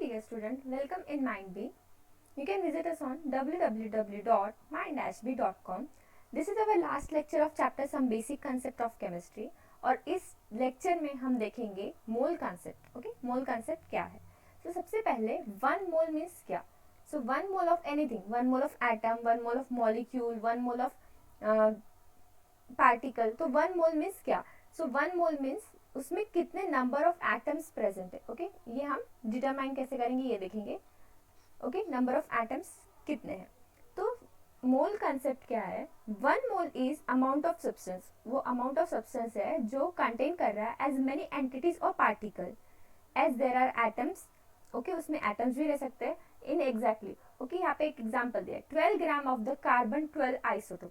dear student, welcome in MindB. You can visit us on www.mind-b.com. This is our last lecture of chapter Some Basic Concept of Chemistry. और इस lecture में हम देखेंगे मोल concept. Okay, मोल concept क्या है? तो सबसे पहले वन मोल मीन्स क्या? सो one mole of anything, one mole of atom, one mole of molecule, one mole of particle. तो वन मोल मीन्स क्या? सो वन मोल मीन्स उसमें कितने नंबर ऑफ एटम्स प्रेजेंट है. ओके, ये हम डिटरमाइन कैसे करेंगे ये देखेंगे. ओके, नंबर ऑफ एटम्स कितने हैं. तो मोल कंसेप्ट क्या है? One mole is amount of substance. वो अमाउंट ऑफ सब्सटेंस है जो कंटेन कर रहा है एज मेनी एंटिटीज और particle as there are atoms. Okay, उसमें एटम्स भी रह सकते हैं इन एग्जैक्टली. ओके, यहाँ पे एक एग्जांपल दिया है 12 gram of the carbon 12 isotope.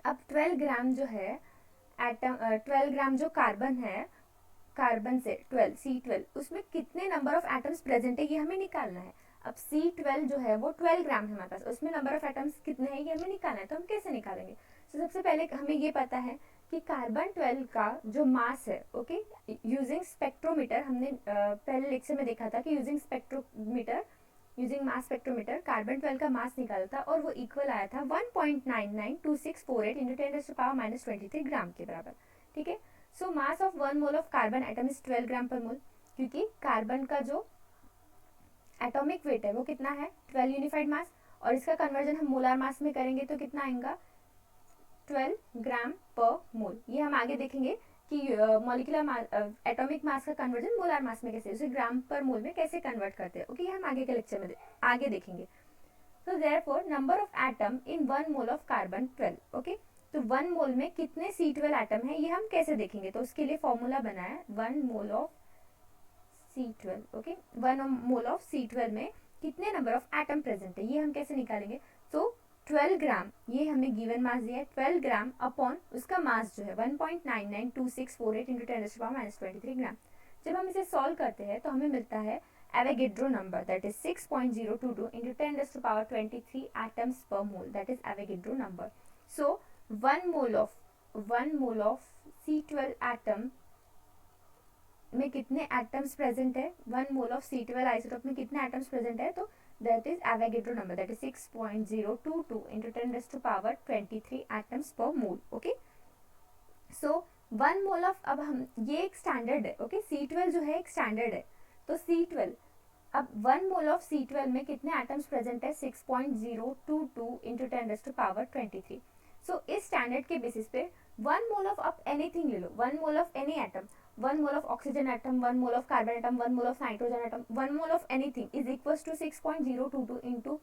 अब 12 ग्राम जो है एटम, 12 ग्राम जो कार्बन है, कार्बन से 12 C12, उसमें कितने नंबर ऑफ एटम्स प्रेजेंट है ये हमें निकालना है. अब C12 जो है वो 12 ग्राम है हमारे पास, उसमें नंबर ऑफ एटम्स कितने हैं ये हमें निकालना है. तो हम कैसे निकालेंगे? तो सबसे पहले हमें ये पता है कि कार्बन 12 का जो मास है, ओके, यूजिंग स्पेक्ट्रोमीटर, हमने पहले लेक्चर में देखा था कि यूजिंग स्पेक्ट्रोमीटर, यूजिंग मास स्पेक्ट्रोमीटर कार्बन 12 का मास निकाला था और वो इक्वल आया था 1.992648 इंटू 10⁻⁻23 ग्राम के बराबर. ठीक है. So mass of one mole of carbon atom is 12 gram per mole, क्योंकि कार्बन का जो एटॉमिक वेट है वो कितना है 12 यूनिफाइड मास, और इसका कन्वर्जन हम मोलार मास में करेंगे तो कितना आएगा 12 ग्राम पर मोल. ये हम आगे देखेंगे कि मॉलिक्यूलर एटॉमिक मास का कन्वर्जन मोलार मास में कैसे, उसे ग्राम पर मोल में कैसे कन्वर्ट करते हैं. ओके, ये हम आगे के लेक्चर में आगे देखेंगे. तो therefore number of atom in one mole of carbon 12. Okay, तो वन मोल में कितने C12 एटम है ये हम कैसे देखेंगे. तो उसके लिए फॉर्मूला बना है one mole of C12. Okay, one mole of C12 में कितने नंबर ऑफ एटम प्रेजेंट है ये हम कैसे निकालेंगे. तो 12 ग्राम, ये हमें गिवन मास दिया है 12 ग्राम अपॉन उसका मास जो है 1.992648 इंटू 10⁻⁻23 ग्राम. जब हम इसे सॉल्व करते हैं तो हमें मिलता है Avogadro number, that is 6.022 into 10⁻23 atoms पर मोल, that is Avogadro number. So one mole of C12 atom में कितने एटम्स प्रेजेंट है, one mole of C12 isotope में कितने एटम्स प्रेजेंट है, तो that is Avogadro number, that is 6.022 into 10⁻23 atoms per mole. Okay, so one mole of, अब हम ये एक स्टैंडर्ड है. ओके, C12 जो है एक स्टैंडर्ड है. तो C12, अब वन मोल ऑफ C12 में कितने एटम्स प्रेजेंट है 6.022 into 10⁻23. सो इस स्टैंडर्ड के बेसिस पे वन मोल ऑफ आप एनीथिंग ले लो, one mole of any atom, one mole of oxygen atom, one mole of carbon atom, one mole of nitrogen atom, one mole of anything is equals to 6.022 into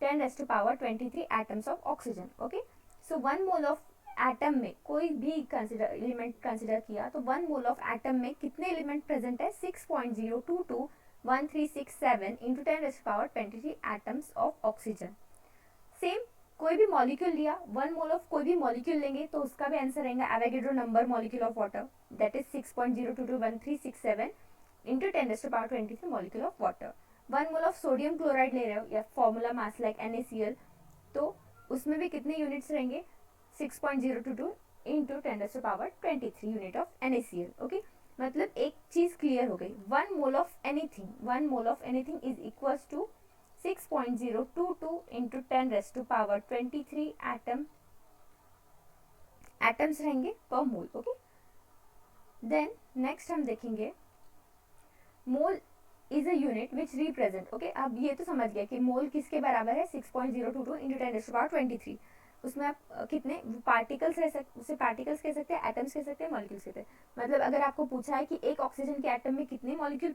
10⁻23 atoms of oxygen. Okay, so one mole of atom में कोई भी element consider किया तो one mole of atom में कितने element present है 6.0221367 into 10⁻23 atoms of oxygen. Same कोई भी मॉलिक्यूल लिया, वन मोल ऑफ कोई भी मॉलिक्यूल लेंगे तो उसका भी आंसर रहेगा Avogadro number molecule of water, that is 6.0221367 into 10⁻23 molecule of water. One mole of sodium chloride ले रहे हो या फॉर्मूला मास लाइक NaCl, तो उसमें भी कितने यूनिट्स रहेंगे 6.022 into 10⁻23 unit of NaCl. Okay, मतलब एक चीज क्लियर हो गई, one mole of anything is equals to 6.022 into 10⁻23 atoms रहेंगे per mole. Okay, then next हम देखेंगे mole is a unit which represent. Okay, अब ये तो समझ गया कि मोल किसके बराबर है 6.022 इंटू 10⁻23. उसमें आप कितने पार्टिकल्स रह सकते, उसे पार्टिकल्स कह सकते हैं, एटम्स कह सकते हैं, मॉलिक्यूल्स कहते हैं. मतलब अगर आपको पूछा है कि एक ऑक्सीजन के एटम में कितने मॉलिक्यूल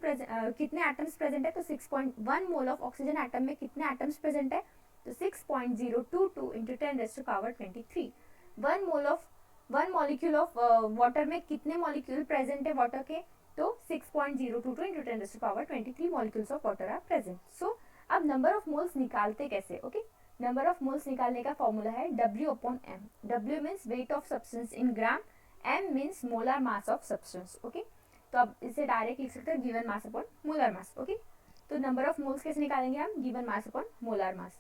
कितने एटम्स प्रेजेंट है, तो 6.1 मोल ऑफ ऑक्सीजन एटम में कितने एटम्स प्रेजेंट है, तो 6.022 into 10⁻23. One molecule of water में कितने मॉलिक्यूल प्रेजेंट है वाटर के, तो 6.022 into 10⁻23 molecules of water are present. So अब नंबर ऑफ मोल्स निकालते कैसे. ओके, नंबर ऑफ मोल्स निकालने का फॉर्मूला है W/M. W means weight of substance in gram, M means molar mass of substance. Okay, तो अब इसे डायरेक्ट लिख सकते हैं given mass upon molar mass. Okay, तो नंबर ऑफ मोल्स कैसे निकालेंगे हम, given mass upon molar mass.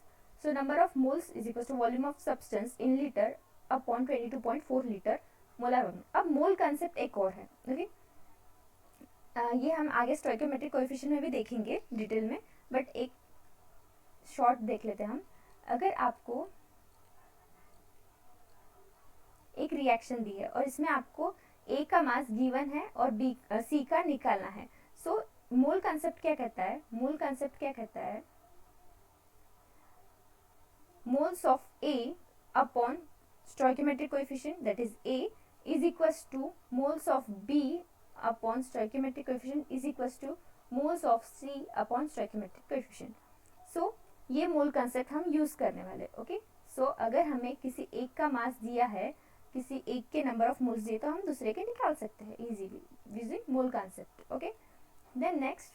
So number of moles is equal to volume of substance in litre upon 22.4 litre molar volume. अब mole concept एक और है. Okay, ये हम आगे स्टोइकियोमेट्रिक कोएफिशिएंट में भी देखेंगे डिटेल में, बट एक शॉर्ट देख लेते हैं हम। अगर आपको एक रिएक्शन दी है और इसमें आपको ए का मास गिवन है और बी सी का निकालना है, सो मोल कंसेप्ट क्या कहता है, मोल कंसेप्ट क्या कहता है, moles of A upon stoichiometric coefficient, that is A, is equals to moles of B upon stoichiometric coefficient is equals to moles of C upon stoichiometric coefficient. So ये मोल कंसेप्ट हम use करने वाले, okay. So अगर हमें किसी एक का मास दिया है, किसी एक के नंबर ऑफ मोल्स दिए, तो हम दूसरे के निकाल सकते हैं easily using mole concept, okay. Then next,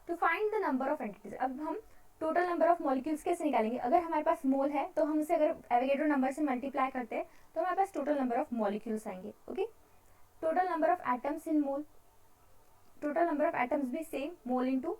to find the number of entities, अब हम टोटल नंबर ऑफ मॉलिक्यूल्स कैसे निकालेंगे। अगर हमारे पास मोल है तो हम उसे अगर एवोगैड्रो नंबर से मल्टीप्लाई करते हैं तो हमारे पास टोटल नंबर ऑफ मॉलिक्यूल्स आएंगे, okay. Total number of atoms in mole, total number of atoms भी सेम, मोल इनटू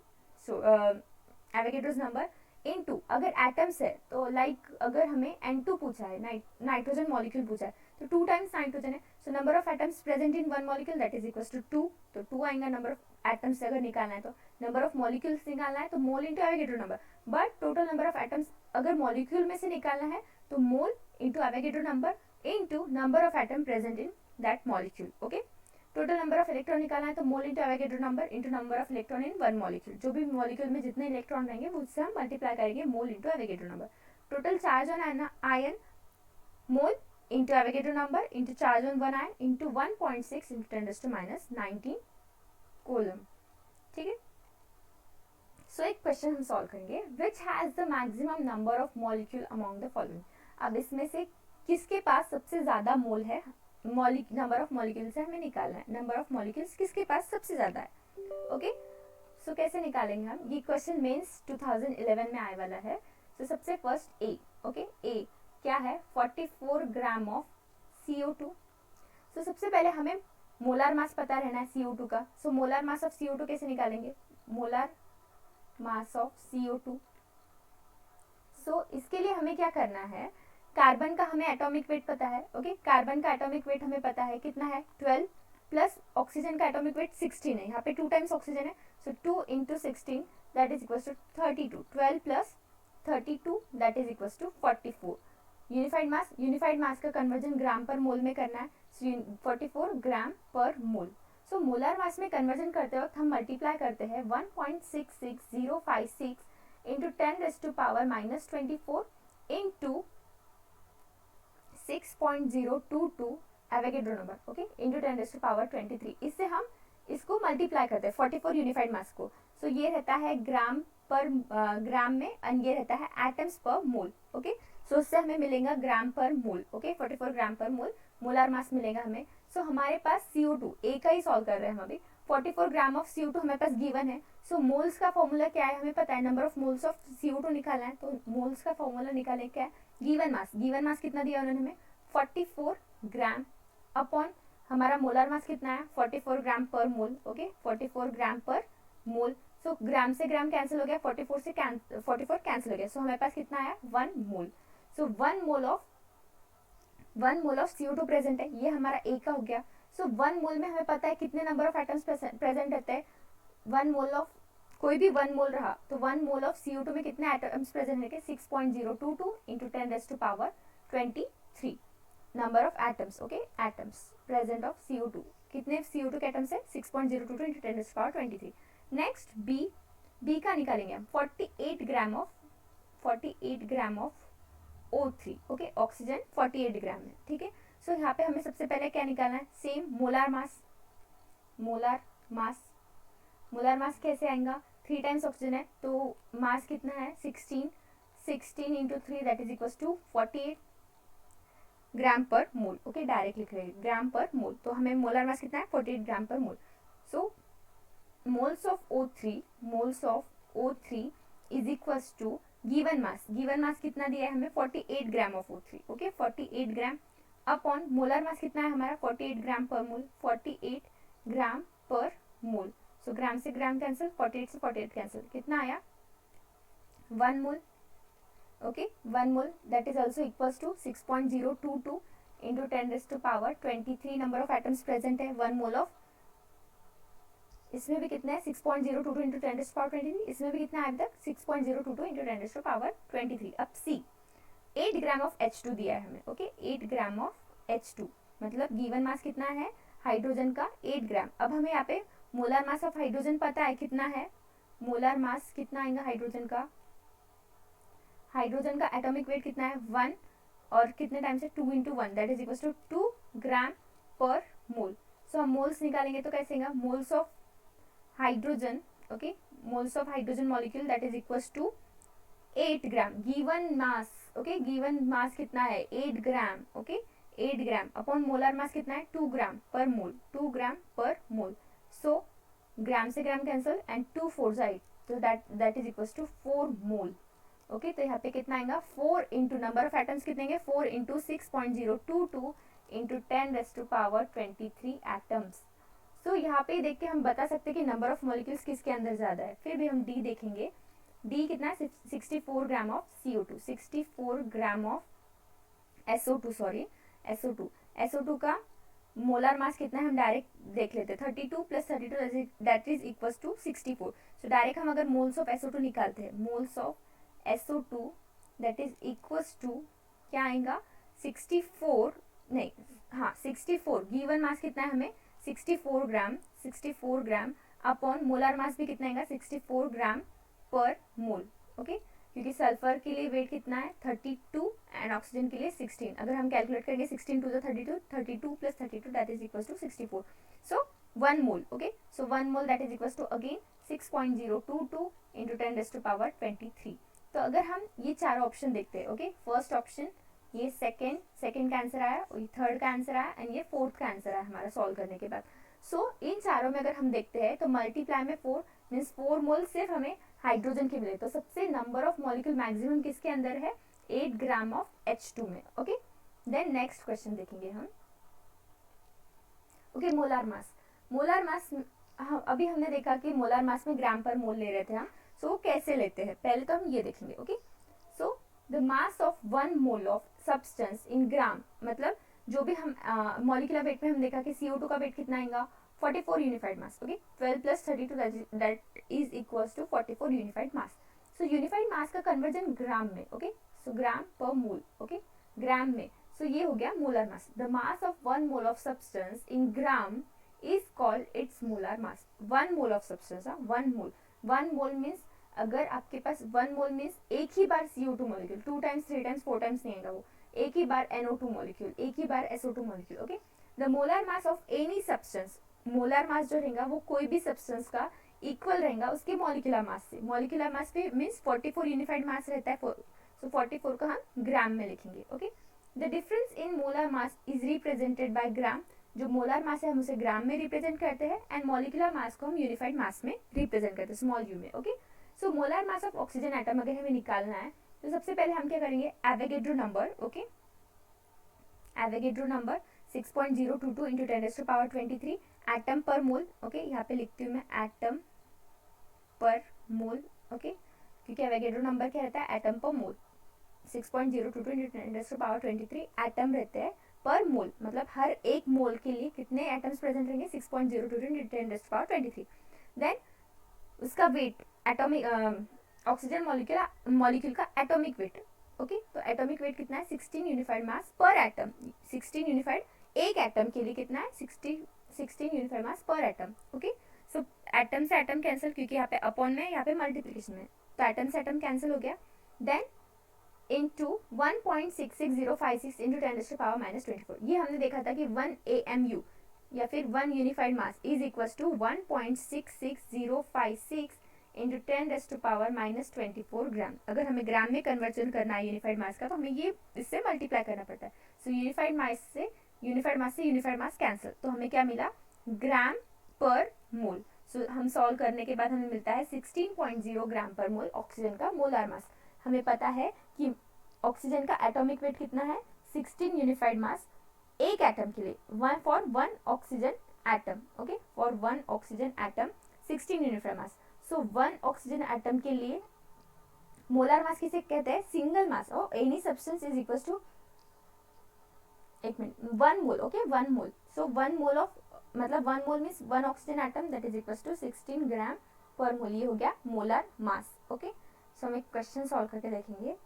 एवोगैड्रोस नंबर इनटू, अगर एटम्स है तो लाइक अगर हमें N2 पूछा है, नाइट्रोजन मॉलिक्यूल पूछा है, तो 2 टाइम्स नाइट्रोजन है, so number of atoms present in one molecule that is equals to 2, तो 2 आएगा नंबर ऑफ एटम्स अगर निकालना है, तो नंबर ऑफ मॉलिक्यूल्स निकालना है तो mole into Avogadro number, but total number of atoms अगर मॉलिक्यूल में से निकालना है तो mole into Avogadro number into number of atom present in that molecule, okay. Total number of electron निकालना है तो mole into Avogadro number into number of electron in one molecule, जो भी मॉलिक्यूल में जितने इलेक्ट्रॉन रहेंगे उससे हम मल्टीप्लाई करेंगे mole into Avogadro number. Total charge on ion, mole into Avogadro number into charge on one ion into 1.6 into 10⁻19 coulomb, ठीक है। सो एक क्वेश्चन हम सॉल्व करेंगे, which has the maximum number of molecule among the following. अब इसमें से किसके पास सबसे ज्यादा मोल है, नंबर ऑफ मॉलिक्यूल्स है हमें निकालना है, नंबर ऑफ मॉलिक्यूल्स किसके पास सबसे ज्यादा है, ओके। सो कैसे निकालेंगे हम, ये क्वेश्चन मेंस 2011 में आने वाला है। सो सबसे फर्स्ट ए, ओके, ए क्या है, 44 ग्राम ऑफ CO2। सो सबसे पहले हमें मोलार मास पता रहना है CO2 का। सो मोलार मास ऑफ CO2 कैसे निकालेंगे, मोलार मास ऑफ CO2। सो इसके लिए हमें क्या करना है, कार्बन का हमें एटॉमिक वेट पता है, ओके। कार्बन का एटॉमिक वेट हमें पता है कितना है 12, प्लस ऑक्सीजन का एटॉमिक वेट 16 है, यहाँ पे 2 टाइम्स ऑक्सीजन है, so 2 into 16 that is equal to 32, 12 plus 32 that is equal to 44। Unified mass का कन्वर्जन ग्राम पर मोल में करना है, 44 ग्राम per mole. So molar mass में कन्वर्जन करते वक्त हम मल्टीप्लाई करते हैं 1.66056 into 10⁻⁻24 into 6.022 Avogadro number, okay, into 10⁻23। इससे हम इसको मल्टीप्लाई करते हैं 44 यूनिफाइड मास को। सो ये रहता है ग्राम पर ग्राम में, और ये रहता है एटम्स पर मोल, ओके। सो उससे हमें मिलेगा ग्राम पर मोल, ओके, 44 ग्राम पर मोल मोलार मास मिलेगा हमें। सो हमारे पास CO2 ए का ही सॉल्व कर रहे हैं हम अभी, 44 ग्राम ऑफ CO2 हमारे पास गिवन है। सो मोल्स का फॉर्मूला क्या है हमें पता है, number of moles of CO2 निकालना है, तो मोल्स का फॉर्मूला निकालें क्या है, गिवन मास कितना दिया उन्होंने हमें 44 ग्राम अपॉन हमारा मोलार मास कितना है 44 ग्राम पर मोल, ओके, 44 ग्राम पर मोल। सो ग्राम से ग्राम कैंसिल हो गया, 44 से 44 कैंसिल हो गया, सो हमारे पास कितना आया 1 mole. So 1 mole of CO2 present है, ये हमारा ए का हो गया। सो 1 मोल में हमें पता है कितने नंबर ऑफ एटम्स प्रेजेंट रहते हैं, 1 मोल ऑफ कोई भी 1 मोल रहा तो 1 मोल ऑफ CO2 में कितने एटम्स प्रेजेंट रहेंगे, 6.022 into 10⁻23 number of atoms, okay, atoms present of CO2, कितने CO2 के एटम्स है 6.022 इंटू 10⁻23। नेक्स्ट बी का निकालेंगे हम 48 gram of O3, okay, oxygen 48 ग्राम है, ठीक है। सो यहाँ पे हमें सबसे पहले क्या निकालना है, सेम मोलार मास कैसे आएगा, 3 टाइम्स ऑक्सीजन है तो मास कितना है 16 into 3 that is equal to 48 gram per mole, okay, direct लिख रहे हैं ग्राम पर मोल, तो हमें मोलार मास कितना है 48 gram per mole. So moles of O3 is equal to given mass कितना दिया है हमें 48 gram of O3, okay, 48 gram upon molar mass कितना है हमारा 48 ग्राम पर मोल, 48 ग्राम पर मोल। सो ग्राम से ग्राम कैंसिल, 48 से 48 कैंसिल, कितना आया 1 mole, okay, 1 mole that is also equals to 6.022 into 10⁻23 number of atoms present है, 1 मोल ऑफ इसमें भी कितना है 6.022 इंटू 10⁻23, इसमें भी कितना है अभी तक 6.022 इंटू 10⁻23। अब सी 8 ग्राम ऑफ H2 दिया है हमें, ओके 8 ग्राम ऑफ H2 मतलब गिवन मास कितना है हाइड्रोजन का 8 ग्राम। अब हमें यहाँ पे मोलर मास ऑफ हाइड्रोजन पता है कितना है, मोलर मास कितना आएगा हाइड्रोजन का एटॉमिक वेट कितना है 1 और कितने टाइम से 2 into 1 that is equal to 2 gram per mole. So हम मोल्स निकालेंगे तो कैसे होगा moles of hydrogen, okay moles of hydrogen molecule that is equal to 8 gram given mass, okay given mass कितना है 8 gram, okay 8 gram upon molar mass कितना है 2 gram per मोल, 2 gram per mole. सो ग्राम से ग्राम कैंसिल एंड 2 4 8 तो that is equal to 4 mole, okay तो यहाँ पे कितना आएगा 4 इंटू नंबर ऑफ एटम्स कितने 4 इंटू 6.022 इंटू 10⁻23 एटम्स। सो यहाँ पे देख के हम बता सकते हैं कि नंबर ऑफ मॉलिक्यूल्स किसके अंदर ज्यादा है। फिर भी हम डी देखेंगे, डी कितना है 64 gram of CO2, 64 gram of SO2 sorry SO2 का मोलर मास कितना है हम डायरेक्ट देख लेते हैं 32 plus 32 that is equal to 64। So direct हम अगर मोल्स ऑफ SO2 निकालते हैं moles of SO2 that is equals to क्या आएगा 64 नहीं हाँ 64 गिवन मास कितना है हमें 64 ग्राम अपॉन मोलर मास भी कितना आएगा 64 ग्राम पर मोल, ओके क्योंकि सल्फर के लिए वेट कितना है 32 एंड ऑक्सीजन के लिए 16। अगर हम कैलकुलेट करेंगे 16 two 32 plus 32 that is equal to 64। So 1 mole, okay so 1 mole that is equal to again 6.022 into 10⁻23। तो अगर हम ये चारों ऑप्शन देखते हैं, ओके फर्स्ट ऑप्शन ये सेकंड का आंसर आया, थर्ड का आंसर आया एंड ये फोर्थ का आंसर आया हमारा सॉल्व करने के बाद। सो इन चारों में अगर हम देखते हैं तो मल्टीप्लाई में 4 मीन्स 4 मोल सिर्फ हमें हाइड्रोजन के मिले। तो सबसे नंबर ऑफ मॉलिक्यूल मैक्सिमम किसके अंदर है 8 ग्राम ऑफ H2 में, ओके देन नेक्स्ट क्वेश्चन देखेंगे हम, ओके मोलर मास अभी हमने देखा कि मोलर मास में ग्राम पर मोल ले रहे थे हम। सो कैसे लेते हैं पहले तो हम ये देखेंगे, okay so the mass of 1 mole of substance in gram मतलब जो भी हम मॉलिक्यूलर वेट में हम देखा कि CO2 का वेट कितना आएगा 44 unified mass, okay 12 plus 32 that is equals to 44 unified mass. So unified mass का कन्वर्जन ग्राम में, ओके सो ग्राम पर मोल, ओके ग्राम में। सो ये हो गया molar mass. The mass of 1 mole of substance in gram is called its molar mass. 1 mole of substance, 1 mole means अगर आपके पास 1 mole means एक ही बार CO2 molecule 2 times 3 times 4 times नहीं आएगा वो, एक ही बार NO2 मॉलिक्यूल, एक ही बार SO2 molecule, okay the molar mass of any substance, molar mass जो रहेगा वो कोई भी सब्सटेंस का इक्वल रहेगा उसके मॉलिक्यूलर मास से। मॉलिक्यूलर मास पे मीन्स 44 यूनिफाइड मास रहता है, सो 44 को हम ग्राम में लिखेंगे, okay the difference in molar mass is represented by gram. जो मोलर मास है हम उसे ग्राम में रिप्रेजेंट करते हैं एंड मॉलिक्यूलर मास को हम यूनिफाइड मास में रिप्रेजेंट करते हैं स्मॉल यू में, okay so molar mass of oxygen atom अगर हमें निकालना है तो सबसे पहले हम क्या करेंगे Avogadro number, okay Avogadro number 6.022 into 10⁻23 atom पर मोल, ओके यहाँ पे लिखती हूँ मैं एटम पर मोल, ओके क्योंकि एवोगैड्रो नंबर क्या रहता है एटम पर मोल 6.022 इंटू 10⁻23 एटम रहते हैं पर मोल मतलब हर एक मोल के लिए कितने एटम्स प्रेजेंट रहेंगे 6.022 इंटू 10⁻23। देन उसका वेट एटॉमिक ऑक्सीजन मॉलिक्यूल का एटॉमिक वेट, ओके तो एटॉमिक वेट कितना है 16 यूनिफाइड मास पर एटम, 16 यूनिफाइड एक एटम के लिए कितना है 16 यूनिफाइड मास पर एटम, ओके सो एटम से एटम कैंसिल क्योंकि यहाँ पे अपॉन में यहाँ पे मल्टीप्लिकेशन में तो एटम से एटम कैंसिल हो गया। देन इनटू 1.66056 इंटू 10⁻⁻24 ये हमने देखा था कि 1 AMU या फिर 1 unified mass is equal to 1.66056 into 10⁻⁻24 gram. अगर हमें ग्राम में कन्वर्जन करना है यूनिफाइड मास का तो हमें ये इससे मल्टीप्लाई करना पड़ता है। सो यूनिफाइड मास से यूनिफाइड मास कैंसिल तो हमें क्या मिला ग्राम पर मोल। सो हम सॉल्व करने के बाद हमें मिलता है 16.0 ग्राम पर मोल ऑक्सीजन का मोलर मास। हमें पता है कि ऑक्सीजन का एटॉमिक वेट कितना है 16 यूनिफाइड मास एक एटम के लिए for 1 oxygen atom, okay for 1 oxygen atom 16 unified mass. So 1 oxygen atom के लिए मोलर मास किसे कहते हैं सिंगल मास और any substance is equal to 1 mole, okay 1 mole. So 1 mole of मतलब 1 mole means 1 oxygen atom that is equal to 16 gram per mole, ये हो गया मोलर मास। ओके, सो हम एक क्वेश्चन सॉल्व करके देखेंगे।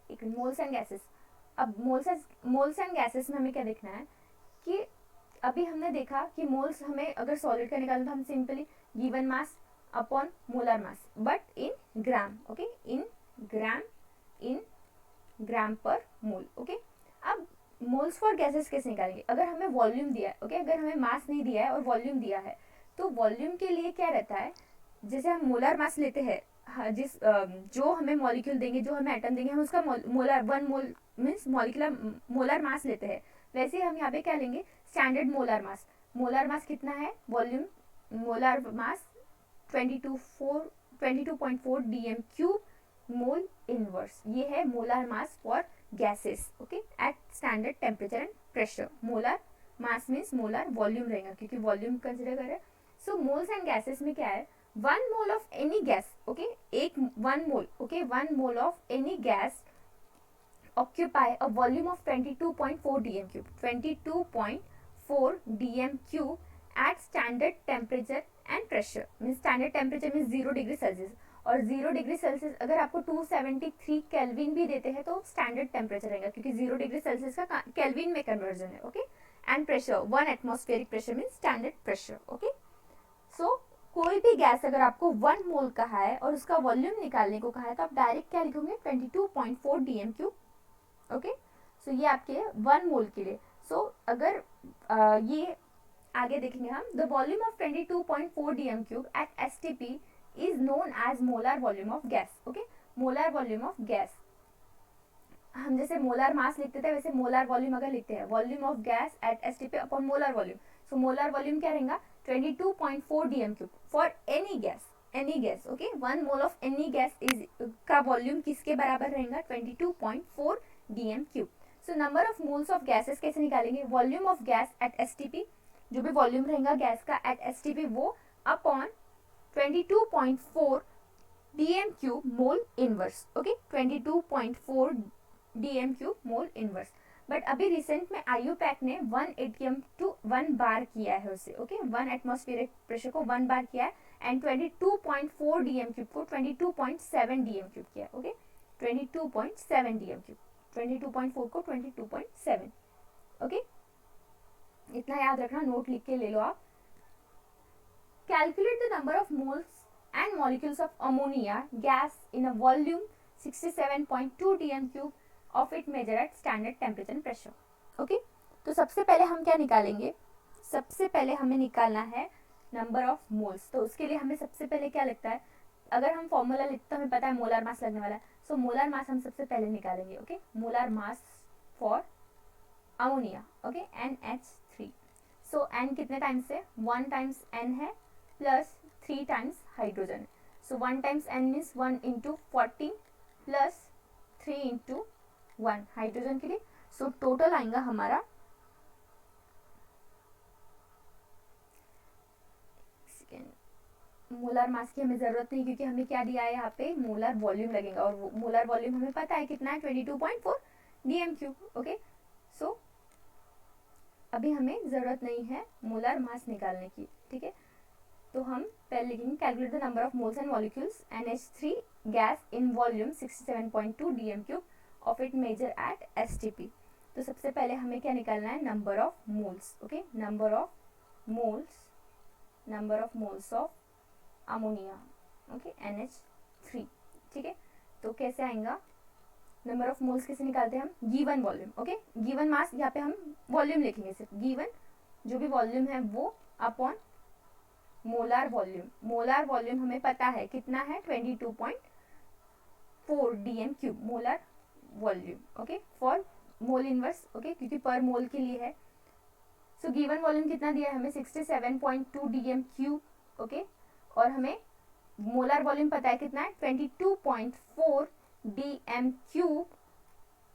एक मोल्स एंड गैसेस। अब मोल्स एंड गैसेस में हमें क्या देखना है कि अभी हमने देखा कि मोल्स हमें अगर सॉलिड का निकालना तो हम simply given mass upon molar mass, but in gram. Okay, in gram per mole. Okay, अब मोल्स फॉर गैसेस कैसे निकालेंगे? अगर हमें वॉल्यूम दिया है, ओके, अगर हमें मास नहीं दिया है और वॉल्यूम दिया है, तो वॉल्यूम के लिए क्या रहता है, जैसे हम मोलर मास लेते हैं, हाँ, जो हमें मॉलिक्यूल देंगे, जो हमें एटम देंगे, हम उसका molar 1 mole means molecular molar mass लेते हैं। वैसे हम यहाँ पे क्या लेंगे, standard molar mass. Molar mass कितना है, volume molar mass 22.4 DM cube mole inverse, ये है molar mass for gases. Okay, at standard temperature and pressure. Molar mass means molar volume रहेगा, क्योंकि वॉल्यूम कंसिडर करें। सो मोल्स एंड गैसेस में क्या है, 1 mole of any gas, okay, 1 mole, okay, 1 mole of any gas occupy a volume of 22.4 dm cube, 22.4 dm cube at standard temperature and pressure। means standard temperature means 0 degree Celsius, और 0 degree Celsius अगर आपको 273 kelvin भी देते हैं तो standard temperature रहेगा, क्योंकि 0 degree Celsius का केल्विन में कन्वर्जन है। Okay, and pressure 1 atmospheric pressure means standard pressure. Okay, so कोई भी गैस अगर आपको 1 मोल कहा है और उसका वॉल्यूम निकालने को कहा है, तो आप डायरेक्ट क्या लिखोगे, 22.4 डीएम क्यूब। ओके, सो ये आपके 1 मोल के लिए। सो अगर ये आगे देखेंगे हम, the volume of 22.4 DM cube at STP is known as molar volume of gas. Okay, molar volume of gas, हम जैसे मोलर मास लिखते थे वैसे मोलर वॉल्यूम अगर लिखते हैं, volume of gas at STP upon molar volume. So molar volume क्या रहेगा, 22.4 DM cube for any gas, any gas. Okay, 1 mole of any gas is का वॉल्यूम किसके बराबर रहेगा, 22.4 DM cube. So number of moles of gases कैसे निकालेंगे, volume of gas at STP, जो भी वॉल्यूम रहेगा गैस का एट एसटीपी, वो upon 22.4 DM cube mole inverse. Okay, 22.4 DM cube mole inverse. But अभी रिसेंट में आईयूपैक ने 1 एटीएम टू 1 बार किया है उसे। ओके, 1 एटमॉस्फेरिक प्रेशर को 1 बार किया है, एंड 22.4 डीएम क्यूब को 22.7 डीएम क्यूब किया। ओके, 22.7 डीएम क्यूब, 22.4 को 22.7। ओके, इतना याद रखना, नोट लिख के ले लो आप। Calculate the number of moles and molecules of ammonia gas in a volume 67.2 DM cube of it measure at standard temperature and pressure. Okay, तो सबसे पहले हम क्या निकालेंगे, सबसे पहले हमें निकालना है नंबर ऑफ मोल्स। तो उसके लिए हमें सबसे पहले क्या लगता है, अगर हम फॉर्मूला लिखते हमें पता है मोलर मास लगने वाला है। सो मोलर मास हम सबसे पहले निकालेंगे। Okay, molar mass for ammonia, okay, NH3। So n कितने टाइम्स है, 1 टाइम्स n है प्लस 3 टाइम्स हाइड्रोजन है। सो 1 times n means 1 into 14 plus 3 into 1 hydrogen के लिए। सो टोटल आएगा हमारा, मोलर मास की हमें जरूरत नहीं, क्योंकि हमें क्या दिया है यहाँ पे, मोलर वॉल्यूम लगेगा, और मोलर वॉल्यूम हमें पता है कितना है, 22.4 डीएम क्यूब। ओके, सो अभी हमें जरूरत नहीं है मोलर मास निकालने की। ठीक है, तो हम पहले लिखेंगे, calculate the number of moles and molecules NH3 gas in volume 67.2 DM cube of it measure at STP. तो सबसे पहले हमें क्या निकालना है, number of moles. Okay, number of moles of ammonia, okay, NH3। ठीक है, तो कैसे आएगा, नंबर ऑफ मोल्स कैसे निकालते हैं हम, गिवन वॉल्यूम। ओके, गिवन मास, यहाँ पे हम वॉल्यूम लिखेंगे सिर्फ, गिवन जो भी वॉल्यूम है वो upon molar volume. Molar volume हमें पता है कितना है, 22.4 DM cube molar volume. Okay, for mole inverse, okay, क्योंकि पर मोल के लिए है। सो गिवन वॉल्यूम कितना दिया है हमें, 67.2 डीएम क्यूब। ओके, और हमें मोलर वॉल्यूम पता है कितना है, 22.4 DM cube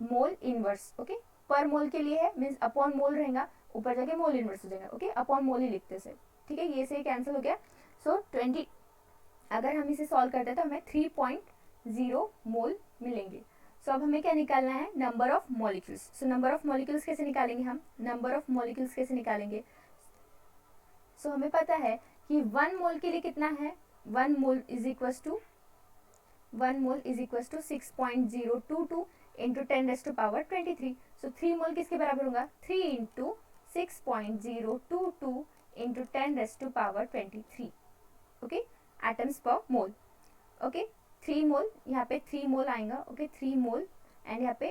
mole inverse. Okay, पर मोल के लिए है, मीन्स अपॉन मोल रहेगा, ऊपर जाके मोल इनवर्स हो जाएगा। ओके, अपॉन मोल ही लिखते से। ठीक है, ये से कैंसिल हो गया। सो 20, अगर हम इसे सॉल्व करते हैं तो हमें 3.0 मोल मिलेंगे। सो अब हमें क्या निकालना है, number of molecules. So number of molecules कैसे निकालेंगे हम, नंबर ऑफ मॉलिक्यूल्स कैसे निकालेंगे। सो हमें पता है कि 1 मोल के लिए कितना है, 1 mole is equal to 6.022 into 10⁻23। So 3 mole किसके बराबर होगा, 3 इंटू 6.022 इंटू 10⁻23, ओके, एटम्स पर मोल। ओके, 3 मोल, यहाँ पे 3 मोल आएगा, ओके, 3 मोल, एंड यहाँ पे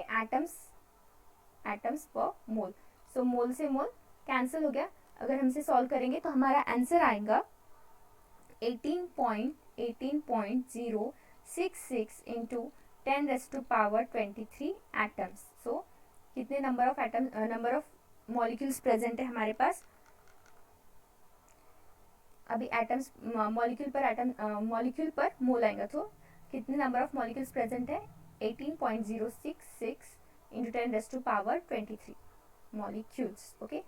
एटम्स पर मोल। सो मोल से मोल कैंसिल हो गया। अगर हमसे सॉल्व करेंगे तो हमारा आंसर आएगा 18.066 इंटू 10⁻23 एटम्स। सो कितने नंबर ऑफ मॉलिक्यूल्स प्रेजेंट है हमारे पास। अभी एटम्स मॉलिक्यूल पर मोल आएगा, तो कितने नंबर ऑफ मॉलिक्यूल्स प्रेजेंट है, 18.066 इंटू 10⁻23 मॉलिक्यूल्स। ओके,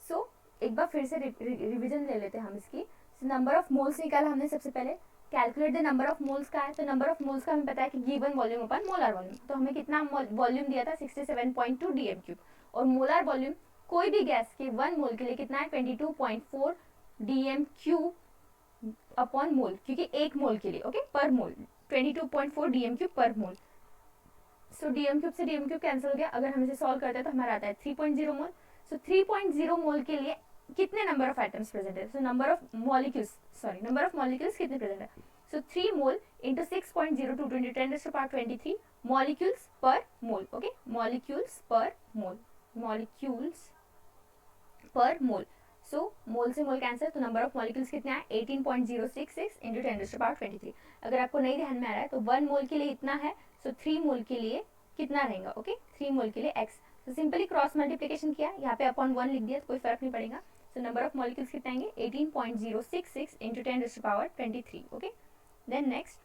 सो एक बार फिर से रिवीजन ले लेते हैं हम इसकी। नंबर ऑफ मोल्स निकाला हमने सबसे पहले, calculate the number of moles का है, तो नंबर ऑफ मोल्स का हमें पता है कि गिवन वॉल्यूम अपन मोलर वॉल्यूम, तो हमें कितना वॉल्यूम दिया था 67.2 dm3, और मोलर वॉल्यूम कोई भी गैस के 1 मोल के लिए कितना है 22.4 dm3 अपॉन मोल, क्योंकि एक मोल के लिए, ओके, पर मोल 22.4 dm3 पर मोल। सो dm3 से dm3 कैंसिल हो गया। अगर हम इसे सॉल्व करते हैं तो हमारा आता है 3.0 मोल। सो 3.0 मोल के लिए कितने नंबर ऑफ एटम्स प्रेजेंट है, सो नंबर ऑफ मॉलिक्यूल्स कितने प्रेजेंट है, सो 3 मोल इंटू 6.022 इंटू 10⁻23 मॉलिक्यूल्स पर मोल, ओके, मॉलिक्यूल्स पर मोल। सो मोल से मोल कैंसिल, तो नंबर ऑफ मॉलिक्यूल्स कितने हैं 18.066 इंटू 10⁻23। अगर आपको नहीं ध्यान में आ रहा है तो 1 मोल के लिए इतना है, सो 3 मोल के लिए कितना रहेगा, ओके, 3 मोल के लिए x। तो सिंपली क्रॉस मल्टीप्लिकेशन किया, यहाँ पे अपॉन 1 लिख दिया, तो कोई फर्क नहीं पड़ेगा। सो नंबर ऑफ मॉलिक्यूल्स कितने आएंगे 18.066 into 10⁻23, okay. Then next,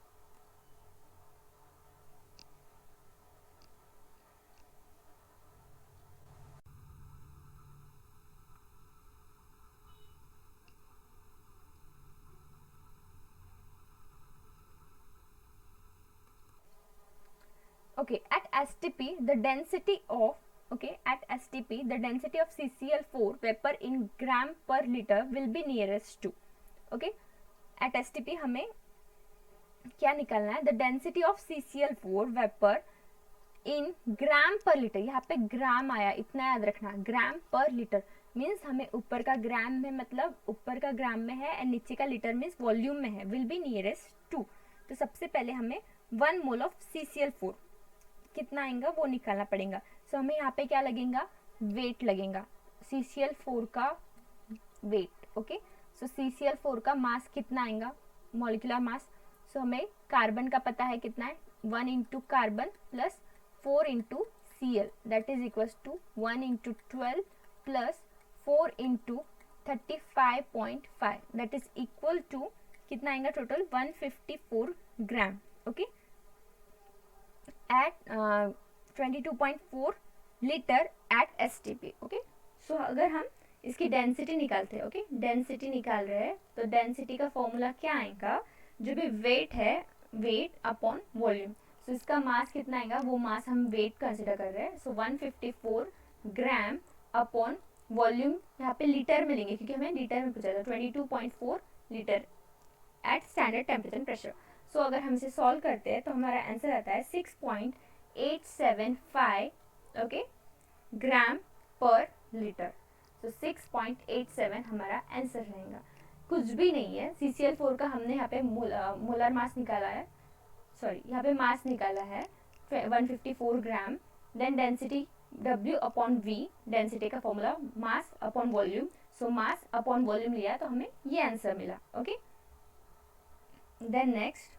okay, at STP the density of CCl4 vapor in gram per liter will be nearest to, okay, at STP हमें क्या निकालना है, the density of CCl4 vapor in ग्राम पर litre, यहाँ पे ग्राम आया, इतना याद रखना, ग्राम पर लीटर मीन्स हमें ऊपर का ग्राम में, मतलब ऊपर का ग्राम में है एंड नीचे का लीटर मीन्स वॉल्यूम में है, विल बी नियरेस्ट टू। तो सबसे पहले हमें 1 मोल ऑफ CCl4 कितना आएगा वो निकालना पड़ेगा। सो हमें यहाँ पे क्या लगेगा, वेट लगेगा, CCl4 का वेट, ओके। सो CCl4 का मास कितना आएगा, मॉलिक्यूलर मास। सो हमें कार्बन का पता है कितना है, 1 into carbon plus 4 into Cl, that is equal to 1 into 12 plus 4 into 35.5, that is equal to कितना आएगा total 154 gram, okay, at 22.4 litre at STP, okay. So अगर हम इसकी डेंसिटी निकालते हैं, ओके, डेंसिटी निकाल रहे हैं, तो डेंसिटी का फॉर्मूला क्या आएगा, जो भी वेट है, वेट अपॉन वॉल्यूम। सो इसका मास कितना आएगा, वो मास हम वेट कंसिडर कर रहे हैं, सो 154 ग्राम अपॉन वॉल्यूम, यहाँ पे लीटर में लेंगे क्योंकि हमें लीटर में पूछा था, 22.4 litre at standard temperature pressure. So अगर हम इसे सॉल्व करते हैं तो हमारा आंसर आता है 6.875, ओके, ग्राम पर लीटर। सो 6.87 हमारा आंसर रहेगा, कुछ भी नहीं है। CCl4 का हमने यहाँ पे मोलर मास निकाला है, सॉरी यहाँ पे मास निकाला है 154 gram. Then density W upon V, density का formula mass upon volume, so mass upon volume लिया तो हमें ये आंसर मिला, okay. Then next,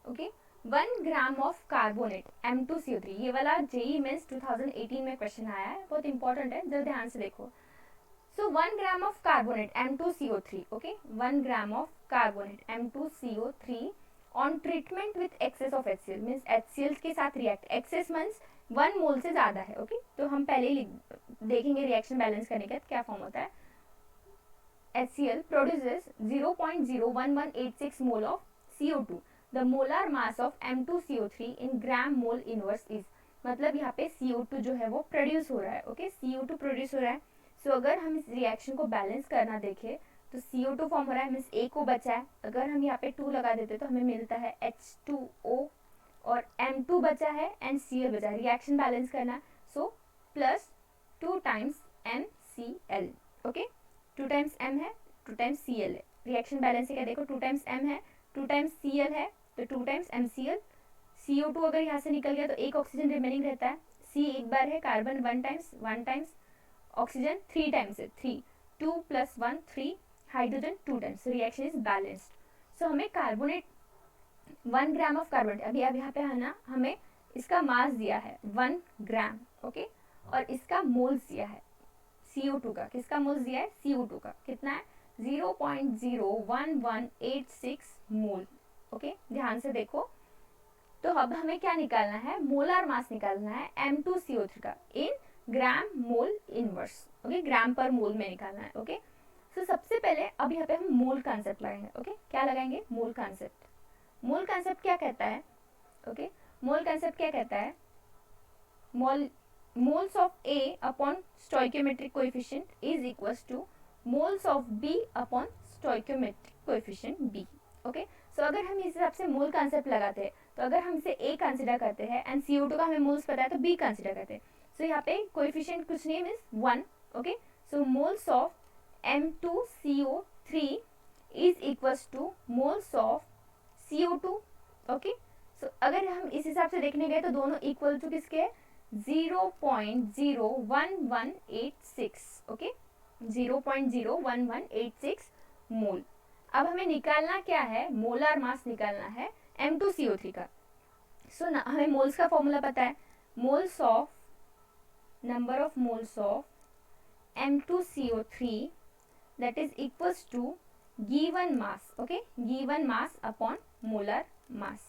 okay, 1 gram of carbonate M2CO3, ये वाला JEE मेंस 2018 में क्वेश्चन आया है, बहुत इंपॉर्टेंट है, जरा ध्यान से देखो। सो 1 gram of carbonate M2CO3, okay, 1 gram of carbonate M2CO3 on treatment with access of HCl, means HCl के साथ रिएक्ट, एक्सेस मीन्स 1 मोल से ज्यादा है, ओके। तो हम पहले ही देखेंगे रिएक्शन बैलेंस करने का क्या फॉर्म होता है। HCl produces 0.01186 mole of CO2. The molar mass of M2CO3 in gram mole inverse is, मतलब यहाँ पे CO2 जो है वो प्रोड्यूस हो रहा है, ओके, CO2 प्रोड्यूस हो रहा है. सो अगर हम इस रिएक्शन को बैलेंस करना देखें तो CO2 फॉर्म हो रहा है, मीन्स A को बचा है. अगर हम यहाँ पे 2 लगा देते तो हमें मिलता है H2O और M2 बचा है एंड Cl बचा है. रिएक्शन बैलेंस करना, so plus 2 times MCl, okay, 2 times M है, 2 टाइम्स Cl है. रिएक्शन बैलेंस है क्या, देखो 2 टाइम्स M है, 2 टाइम्स Cl है, तो 2 टाइम्स MCl. CO2 अगर यहाँ से निकल गया तो एक ऑक्सीजन रिमेनिंग रहता है. C एक बार है, कार्बन 1 टाइम्स, ऑक्सीजन 3 टाइम्स है, 3, 2 + 1 3, hydrogen 2 times. Reaction is balanced. So हमें कार्बोनेट 1 ग्राम ऑफ कार्बोनेट, अभी अब यहाँ पे है ना, हमें इसका मास दिया है 1 ग्राम, ओके, और इसका मोल्स दिया है CO2 का. किसका मोल्स दिया है, CO2 का. कितना है, 0.01186 मोल, ओके. ध्यान से देखो. तो अब हमें क्या निकालना है, मोलार मास निकालना है M2CO3 का इन ग्राम मोल इनवर्स, ओके, ग्राम पर मोल में निकालना है, ओके. सो सबसे पहले अब यहाँ पे हम मोल कॉन्सेप्ट लगाएंगे, ओके. क्या लगाएंगे, मोल कॉन्सेप्ट. मोल कॉन्सेप्ट क्या कहता है, ओके, मोल कॉन्सेप्ट क्या कहता है, moles of A upon stoichiometric coefficient is equals to moles of B upon stoichiometric coefficient B, okay. So अगर हम इस हिसाब से मोल कॉन्सेप्ट लगाते हैं तो अगर हम इसे A कंसिडर करते हैं एंड CO2 का हमें मोल्स पता है तो B कंसिडर करते हैं. सो यहाँ पे कोएफिशिएंट कुछ नहीं means 1, okay. So moles of M2CO3 is equals to moles of CO2, okay. So अगर हम इस हिसाब से देखने गए तो दोनों इक्वल टू किसके है, 0.01186, ओके, 0.01186 मोल. अब हमें निकालना क्या है, मोलार मास निकालना है M2CO3 का. सो हमें मोल्स का फॉर्मूला पता है, moles of, number of moles of M2CO3 that is equals to given mass, okay, given mass upon molar mass,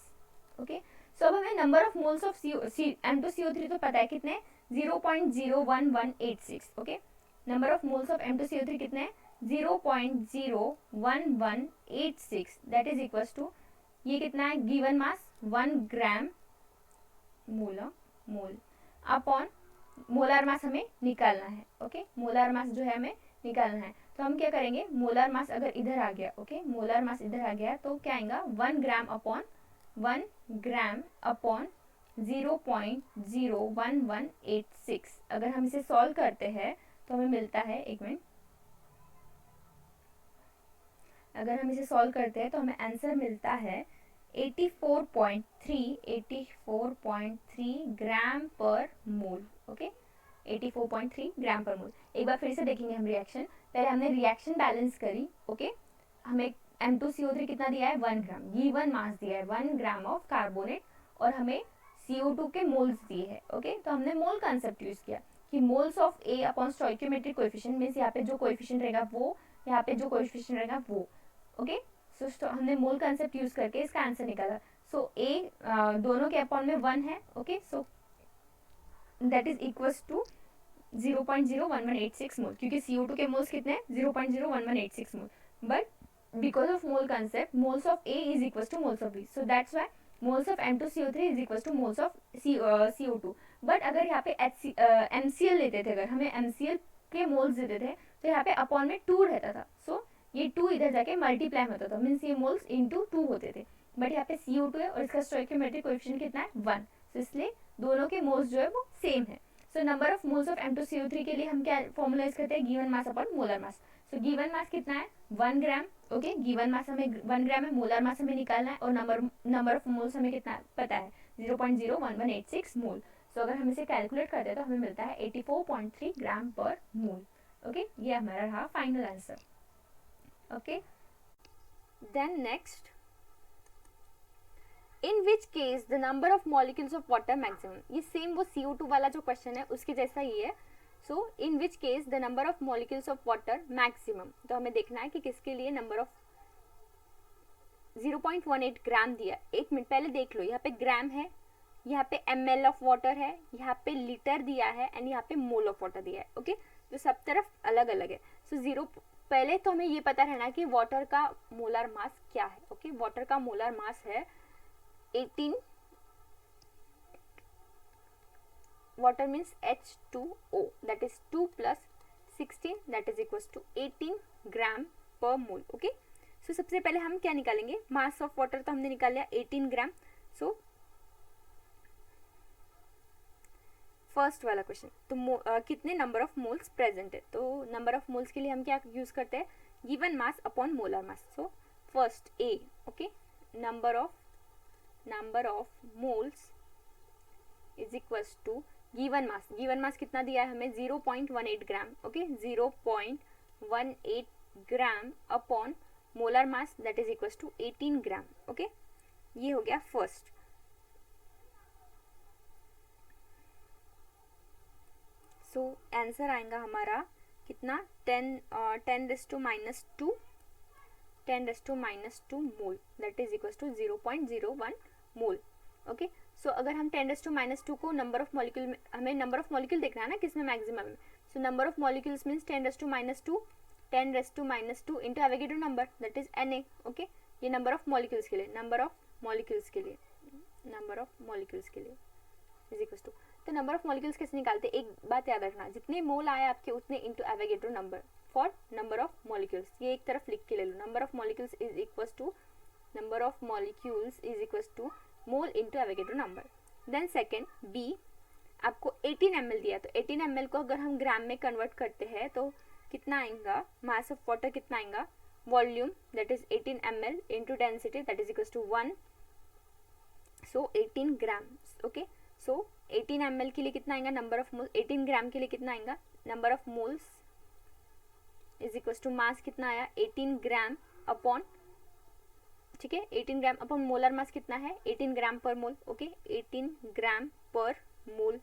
okay. सो अब हमें number of moles of M2CO3 तो पता है कितने, 0.01186, okay. Number of moles of M2CO3 कितने, 0.01186, that is equals to, ये कितना है, गिवन मास 1 ग्राम मोल अपॉन मोलार मास हमें निकालना है, ओके. मोलार मास जो है हमें निकालना है. तो हम क्या करेंगे, मोलार मास अगर इधर आ गया, ओके, मोलार मास इधर आ गया तो क्या आएगा, 1 ग्राम अपॉन 0.01186. अगर हम इसे सॉल्व करते हैं तो हमें मिलता है, एक मिनट, अगर हम इसे सॉल्व करते हैं तो हमें आंसर मिलता है 84.3 ग्राम पर मोल, ओके, 84.3 ग्राम पर मोल. एक बार फिर से देखेंगे हम रिएक्शन. पहले हमने रिएक्शन बैलेंस करी, ओके. हमें M2CO3 कितना दिया है, 1 ग्राम, गिवन मास दिया है 1 ग्राम ऑफ कार्बोनेट, और हमें CO2 के मोल्स दिए हैं, ओके. तो हमने मोल कॉन्सेप्ट यूज किया कि moles of A upon stoichiometric coefficient, means यहाँ पे जो कोएफिशिएंट रहेगा वो, यहाँ पे जो कोएफिशिएंट रहेगा वो, ओके. सो हमने मोल कॉन्सेप्ट यूज करके इसका आंसर निकाला. सो A दोनों के अपॉन में 1 है, okay. So that is equals to 0.01186 mole, क्योंकि CO2 के मोल्स कितने हैं, 0.01186 mole. But because of mole concept, moles of A is equals to moles of B, so that's why moles of M2CO3 is equals to moles of CO2. But अगर यहाँ पे MCl लेते थे, अगर हमें MCl के मोल्स देते थे तो यहाँ पे अपॉन में 2 रहता था. सो ये 2 इधर जाके मल्टीप्लाई होता था, मीन्स ये मोल्स इंटू 2 होते थे. बट यहाँ पे CO2 है और इसका स्टोइकियोमेट्रिक कोएफिशिएंट कितना है, 1. तो इसलिए दोनों के मोल्स जो है वो सेम है. So number of moles of M2CO3 के लिए हम क्या फॉर्मूला यूज करते हैं, given mass upon molar mass. So given mass कितना है, 1 ग्राम, ओके. गिवन मास हमें 1 ग्राम है, मोलर मास हमें निकालना है, और नंबर ऑफ मोल्स हमें कितना पता है, 0.01186 मोल. सो अगर हम इसे कैलकुलेट करते हैं तो हमें मिलता है 84.3 ग्राम पर मोल, ओके. ये हमारा रहा final answer, okay. Then next, in which case the number of molecules of water maximum, ये सेम वो CO2 वाला जो क्वेश्चन है उसके जैसा ही है. So in which case the number of molecules of water maximum, तो हमें देखना है कि किसके लिए नंबर ऑफ 0.18 ग्राम दिया. एक मिनट पहले देख लो, यहाँ पे ग्राम है, यहाँ पे ml ऑफ वाटर है, यहाँ पे लीटर दिया है, एंड यहाँ पे मोल ऑफ वाटर दिया है, ओके. तो सब तरफ अलग अलग है. सो पहले तो हमें ये पता रहना कि वाटर का मोलर मास क्या है। ओके, वाटर का मोलर मास है 18, water means H2O, that is 2 plus 16 that is equals to 18 gram per mole. Okay, सो सबसे पहले हम क्या निकालेंगे, मास ऑफ वाटर तो हमने निकाल लिया 18 ग्राम। सो फर्स्ट वाला क्वेश्चन, तो कितने नंबर ऑफ मोल्स प्रेजेंट है, तो नंबर ऑफ मोल्स के लिए हम क्या यूज करते हैं, given mass upon molar mass. So first A, okay, number of moles is equals to given mass. Given mass कितना दिया है हमें, 0.18 gram. Okay, 0.18 gram upon molar mass that is equals to 18 gram. Okay, ये हो गया first. So answer आएगा हमारा कितना, 10⁻², 10⁻² mole that is equals to 0.01 mole. Okay, so अगर हम 10⁻² को नंबर ऑफ मॉलिक्यूल में, हमें नंबर ऑफ मॉलिक्यूल देखना है ना किसमें मैक्सिमम है, so number of molecules means 10⁻², 10⁻² into Avogadro number that is Na। Okay, ये नंबर ऑफ मॉलिक्यूल्स के लिए, नंबर ऑफ मॉलिक्यूल्स के लिए इज इक्वल्स टू, तो नंबर ऑफ मॉलिक्यूल्स कैसे निकालते हैं, एक बात याद रखना, जितने मोल आए आपके उतने into Avogadro number for number of molecules. ये एक तरफ लिख के ले लो, number of molecules is equals to mole into Avogadro number. Then second B, आपको 18 ml दिया, तो 18 ml को अगर हम ग्राम में कन्वर्ट करते हैं तो कितना आएगा, मास ऑफ वाटर कितना आएगा, volume that is 18 ml into density that is equals to 1, so 18 gram. Okay, so 18 ml के लिए कितना आएगा, नंबर ऑफ मोल, 18 ग्राम के लिए कितना आएगा, number of moles is equals to mass कितना आया 18 ग्राम अपॉन, ठीक है, 18 ग्राम अपॉन मोलर मास कितना है 18 ग्राम पर मोल। ओके, 18 ग्राम पर मोल।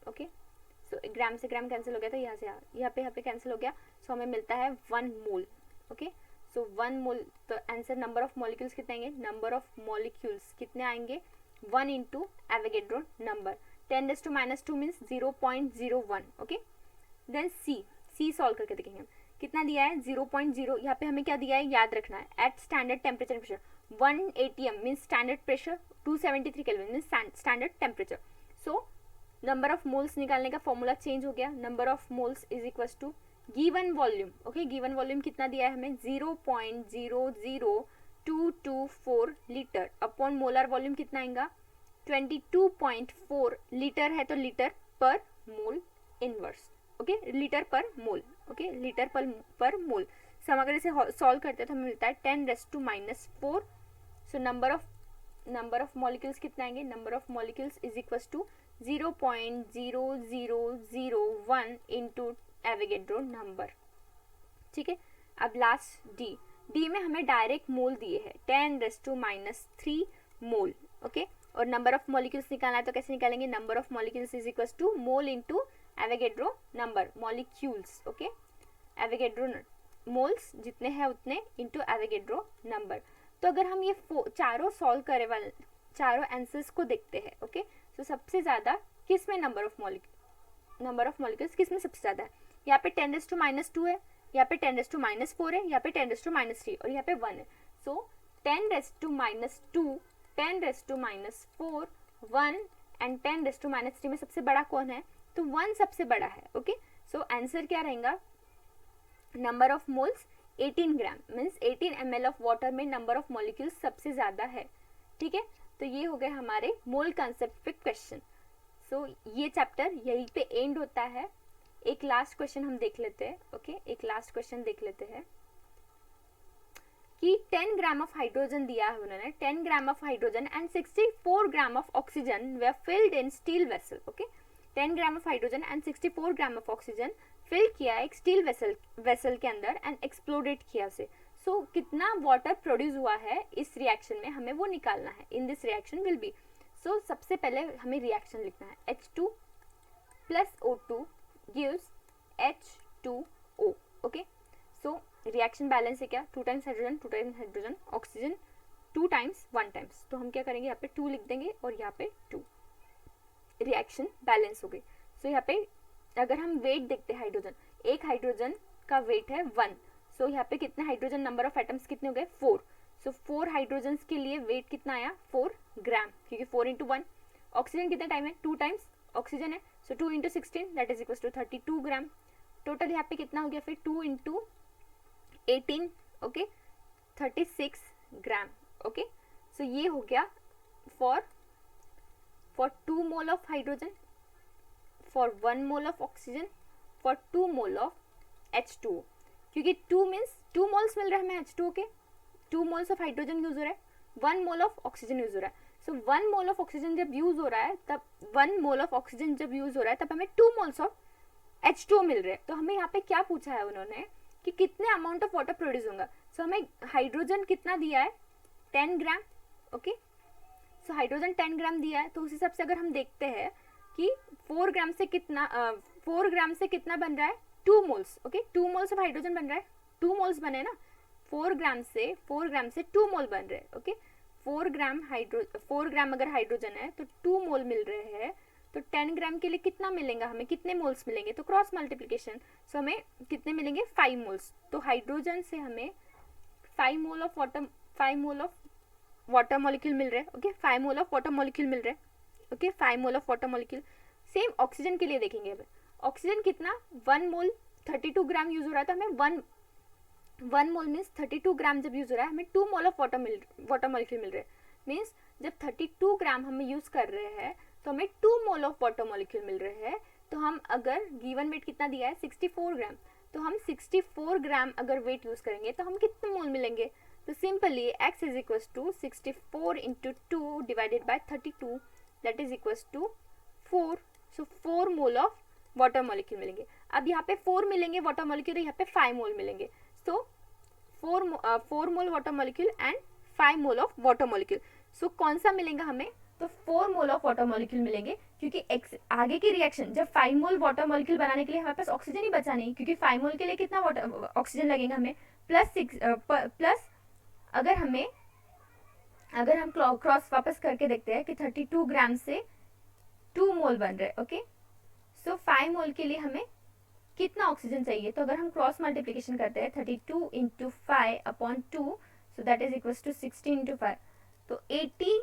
ओके, सो ग्राम से ग्राम कैंसिल हो गया, तो यहाँ से यहाँ पे कैंसिल हो गया, सो हमें मिलता है 1 मोल। ओके, सो 1 मोल, तो आंसर नंबर ऑफ मॉलिक्यूल्स कितने आएंगे, नंबर ऑफ मॉलिक्यूल्स कितने आएंगे 1 into Avogadro number, 10⁻² means 0.01। Okay, then C solve करके देखेंगे हम, कितना दिया है 0.0, यहाँ पे हमें क्या दिया है याद रखना है, at standard temperature pressure 1 atm means standard pressure, 273 kelvin means standard temperature. So number of moles निकालने का फॉर्मूला चेंज हो गया, number of moles is equals to given volume. Okay, given volume कितना दिया है हमें 0.00224 लीटर अपॉन मोलर वॉल्यूम कितना आएगा 22.4 लीटर है, तो लीटर पर मोल इनवर्स। ओके, लीटर पर मोल। ओके, लीटर पर मोल। हम अगर इसे सॉल्व करते हैं तो हमें मिलता है 10⁻⁴। सो नंबर ऑफ मॉलिक्यूल्स कितना आएंगे, number of molecules is equals to 0.0001 into Avogadro number. ठीक है, अब लास्ट डी में हमें डायरेक्ट मोल दिए हैं 10⁻³ मोल। ओके, और नंबर ऑफ मॉलिक्यूल्स निकालना है तो कैसे निकालेंगे, number of molecules is equals to mole into Avogadro number, molecules. Okay, Avogadro moles जितने हैं उतने इंटू एवोगैड्रो नंबर। तो अगर हम ये चारों सॉल्व करे वाले चारों आंसर्स को देखते हैं, ओके, तो सबसे ज्यादा किस में नंबर ऑफ मॉलिक्यूल्स किस में सबसे ज्यादा है, यहाँ पे 10⁻² है, यहाँ पे 10⁻⁴ है, यहाँ पे 10⁻³ और यहाँ पे 1 है। सो 10⁻², 10⁻⁴, 1 एंड 10⁻³ में सबसे बड़ा कौन है, तो 1 सबसे बड़ा है। ओके, सो आंसर क्या रहेगा, number of moles 18 gram means 18 ml of water में नंबर ऑफ मॉलिक्यूल्स सबसे ज्यादा है। ठीक है, तो ये हो गए हमारे मोल कंसेप्ट पे क्वेश्चन। सो ये चैप्टर यहीं पे एंड होता है। एक लास्ट क्वेश्चन हम देख लेते हैं। ओके, एक लास्ट क्वेश्चन देख लेते हैं कि 10 ग्राम ऑफ हाइड्रोजन दिया है उन्होंने, 10 gram of hydrogen and 64 gram of oxygen were filled in steel vessel. Okay, 10 gram of hydrogen and 64 gram of oxygen fill किया एक स्टील वेसल के अंदर एंड एक्सप्लोडेड किया उसे। सो कितना वाटर प्रोड्यूस हुआ है इस रिएक्शन में, हमें वो निकालना है। In this reaction will be, so सबसे पहले हमें रिएक्शन लिखना है, H2 plus O2 gives H2O। Okay, so reaction balance है क्या, 2 times hydrogen oxygen 2 times 1 times, तो हम क्या करेंगे यहाँ पे 2 लिख देंगे और यहाँ पे 2, रिएक्शन बैलेंस हो गई। सो यहाँ पे अगर हम वेट देखते हैं हाइड्रोजन, एक हाइड्रोजन का वेट है 1. सो यहाँ पे कितने हाइड्रोजन, नंबर ऑफ एटम्स कितने हो गए 4. सो 4 हाइड्रोजन के लिए वेट कितना आया 4 ग्राम, क्योंकि 4 इंटू 1. ऑक्सीजन कितने टाइम है 2 टाइम्स ऑक्सीजन है, so 2 into 16 that is equal to 32 gram. Total यहाँ पे कितना हो गया फिर 2 into 18, okay 36 gram. Okay so ये हो गया for 2 mole of hydrogen, for 1 mole of oxygen, for 2 mole of H2O. क्योंकि 2 मीन्स 2 मोल्स मिल रहा है हमें H2O के, 2 मोल्स ऑफ हाइड्रोजन यूज हो रहा है, 1 मोल ऑफ ऑक्सीजन यूज हो रहा है. सो 1 मोल ऑफ ऑक्सीजन जब यूज हो रहा है तब 1 मोल ऑफ ऑक्सीजन जब यूज हो रहा है तब हमें 2 मोल्स ऑफ H2O मिल रहे हैं. तो हमें यहाँ पे क्या पूछा है उन्होंने कि कितने अमाउंट ऑफ वाटर प्रोड्यूस होगा. सो हमें हाइड्रोजन कितना दिया है 10 ग्राम. ओके सो हाइड्रोजन 10 ग्राम दिया है, तो उस हिसाब से अगर हम देखते हैं कि 4 ग्राम से कितना बन रहा है 2 moles. Okay 2 moles of hydrogen बन रहा है, 2 मोल्स बने ना, 4 ग्राम से 2 मोल बन रहे हैं. ओके 4 ग्राम अगर हाइड्रोजन है तो 2 मोल मिल रहे हैं, तो 10 ग्राम के लिए कितना मिलेगा हमें, कितने मोल्स मिलेंगे, तो क्रॉस मल्टीप्लिकेशन. सो हमें कितने मिलेंगे 5 मोल्स. तो हाइड्रोजन से हमें 5 मोल ऑफ वाटर मॉलिक्यूल मिल रहे हैं. Okay 5 mole of water molecule मिल रहे हैं. Okay 5 mole of water molecule. Same oxygen के लिए देखेंगे. अब ऑक्सीजन कितना 1 मोल 32 ग्राम यूज हो रहा है, तो हमें 1 मोल मीन्स 32 ग्राम जब यूज हो रहा है हमें 2 मोल ऑफ वाटर मॉलिक्यूल मिल रहे हैं. मीन्स जब 32 ग्राम हम यूज कर रहे हैं तो हमें 2 मोल ऑफ वाटर मॉलिक्यूल मिल रहे हैं. तो हम अगर गिवन वेट कितना दिया है 64 ग्राम, तो हम 64 ग्राम अगर वेट यूज करेंगे तो हम कितने मोल मिलेंगे. तो simply x is equal to 64 into 2 divided by 32 that is equal to 4. So 4 mole of water molecule मिलेंगे. अब यहाँ पे 4 मिलेंगे वाटर मॉलिक्यूल, यहाँ पे 5 मोल मिलेंगे. So 4 mole water molecule and 5 mole of water molecule. So कौन सा मिलेगा हमें, तो 4 मोल ऑफ वाटर मॉलिक्यूल मिलेंगे, क्योंकि आगे की रिएक्शन जब 5 मोल वाटर मॉलिक्यूल बनाने के लिए हमारे पास ऑक्सीजन ही बचा नहीं, क्योंकि 5 मोल के लिए कितना ऑक्सीजन लगेगा हमें प्लस अगर हम क्रॉस वापस करके देखते हैं कि 32 ग्राम से 2 मोल बन रहे. ओके सो 5 मोल के लिए हमें कितना ऑक्सीजन चाहिए, तो अगर हम क्रॉस मल्टीप्लिकेशन करते हैं 32 into 5 upon 2 so that is equal to 60 into 5, तो 80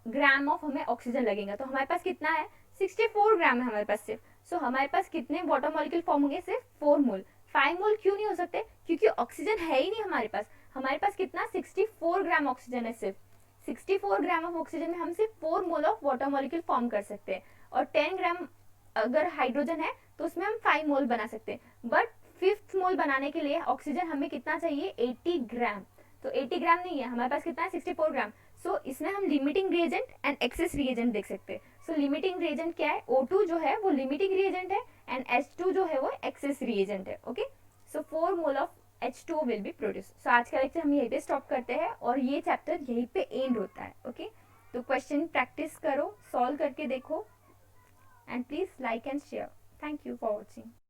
ग्राम ऑफ हमें ऑक्सीजन लगेगा. तो हमारे पास कितना है 64 ग्राम है हमारे पास सिर्फ. सो हमारे पास कितने वाटर मॉलिक्यूल फॉर्म होंगे, सिर्फ 4 मोल. 5 मोल क्यों नहीं हो सकते, क्योंकि ऑक्सीजन है ही नहीं हमारे पास. हमारे पास कितना 64 ग्राम ऑक्सीजन है सिर्फ. 64 ग्राम ऑफ ऑक्सीजन में हम सिर्फ 4 mole of water molecule form कर सकते हैं, और 10 ग्राम अगर हाइड्रोजन है तो उसमें हम 5 मोल बना सकते हैं. बट 5th मोल बनाने के लिए ऑक्सीजन हमें कितना चाहिए 80 ग्राम. तो 80 ग्राम नहीं है हमारे पास, कितना है 64 ग्राम. सो इसमें हम limiting reagent and access reagent देख सकते हैं. सो लिमिटिंग रिएजेंट क्या है, O2 जो है वो लिमिटिंग रिएजेंट है एंड H2 जो है वो एक्सेस रिएजेंट है. Okay so 4 mole of H2O will be produce. So आज का लेक्चर हम यहीं पे स्टॉप करते हैं और ये चैप्टर यहीं पे एंड होता है. ओके तो क्वेश्चन प्रैक्टिस करो, सॉल्व करके देखो, and please like and share. Thank you for watching.